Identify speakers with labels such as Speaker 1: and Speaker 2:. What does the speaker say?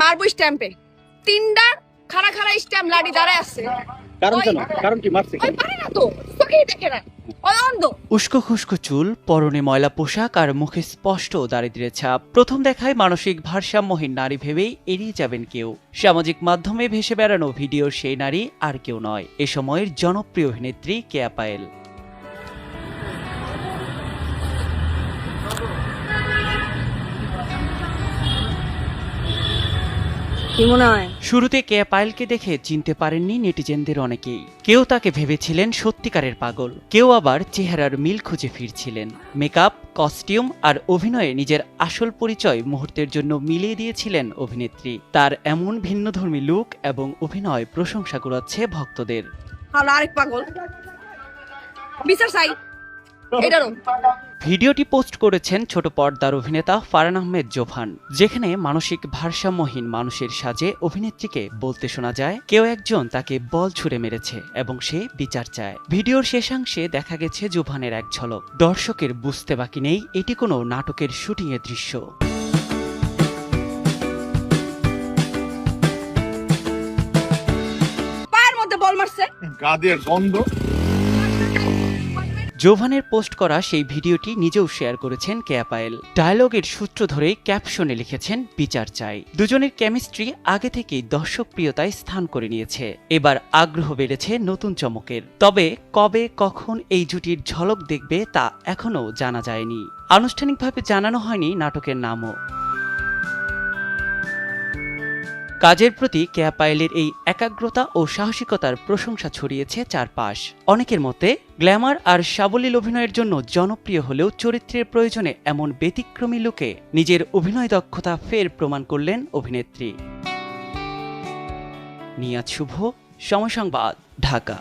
Speaker 1: মারবো স্ট্যাম্পে তিনটা খাড়া খাড়া স্ট্যাম্প লাড়ি দাঁড়ায় আছে।
Speaker 2: কারণ কি মারছে?
Speaker 1: ওই পারে না তো, চোখেই দেখে না, ওই অন্ধ।
Speaker 3: উস্কো খুস্কো চুল, পরনে ময়লা পোশাক আর মুখে স্পষ্ট দারিদ্র্যের ছাপ। প্রথম দেখায় মানসিক ভারসাম্যহীন নারী ভেবেই এড়িয়ে যাবেন কেউ। সামাজিক মাধ্যমে ভেসে বেড়ানো ভিডিওর সেই নারী আর কেউ নয়, এ সময়ের জনপ্রিয় অভিনেত্রী কেয়া পায়েল। শুরুতে কেয়া পায়েলকে দেখে চিনতে পারেননি নেটিজেনদের অনেকেই। কেউ তাকে ভেবেছিলেন সত্যিকারের পাগল, কেউ আবার চেহারার মিল খুঁজে ফিরছিলেন। মেকআপ, কস্টিউম আর অভিনয়ে নিজের আসল পরিচয় মুহূর্তের জন্য মিলিয়ে দিয়েছিলেন অভিনেত্রী। তার এমন ভিন্নধর্মী লুক এবং অভিনয় প্রশংসা কুড়াচ্ছে ভক্তদের।
Speaker 1: আরেক পাগল বিচার চাই এটারও।
Speaker 3: ভিডিওটি পোস্ট করেছেন ছোট পর্দার অভিনেতা ফারহান আহমেদ জোভান, যেখানে মানসিক ভারসাম্যহীন মানুষের সাজে অভিনেত্রীকে বলতে শোনা যায় কেউ একজন তাকে বল ছুড়ে মেরেছে এবং সে বিচার চায়। ভিডিওর শেষাংশে দেখা গেছে জোভানের এক ঝলক। দর্শকের বুঝতে বাকি নেই এটি কোনো নাটকের শুটিংয়ের দৃশ্য।
Speaker 1: পায়ের মধ্যে বল মারছে,
Speaker 2: গা দিয়ে গন্ধ।
Speaker 3: জোভানের পোস্ট করা সেই ভিডিওটি নিজেও শেয়ার করেছেন কেয়া পায়েল। ডায়লগের সূত্র ধরেই ক্যাপশনে লিখেছেন বিচার চাই। দুজনের কেমিস্ট্রি আগে থেকেই দর্শক প্রিয়তায় স্থান করে নিয়েছে। এবার আগ্রহ বেড়েছে নতুন চমকের। তবে কবে কখন এই জুটির ঝলক দেখবে তা এখনও জানা যায়নি। আনুষ্ঠানিকভাবে জানানো হয়নি নাটকের নামও। কাজের প্রতি কেয়া পায়েলের এই একাগ্রতা ও সাহসিকতার প্রশংসা ছড়িয়েছে চারপাশ। অনেকের মতে গ্ল্যামার আর সাবলীল অভিনয়ের জন্য জনপ্রিয় হলেও চরিত্রের প্রয়োজনে এমন ব্যতিক্রমী লুকে নিজের অভিনয় দক্ষতা ফের প্রমাণ করলেন অভিনেত্রী। নিয়াজ শুভ, সময় সংবাদ, ঢাকা।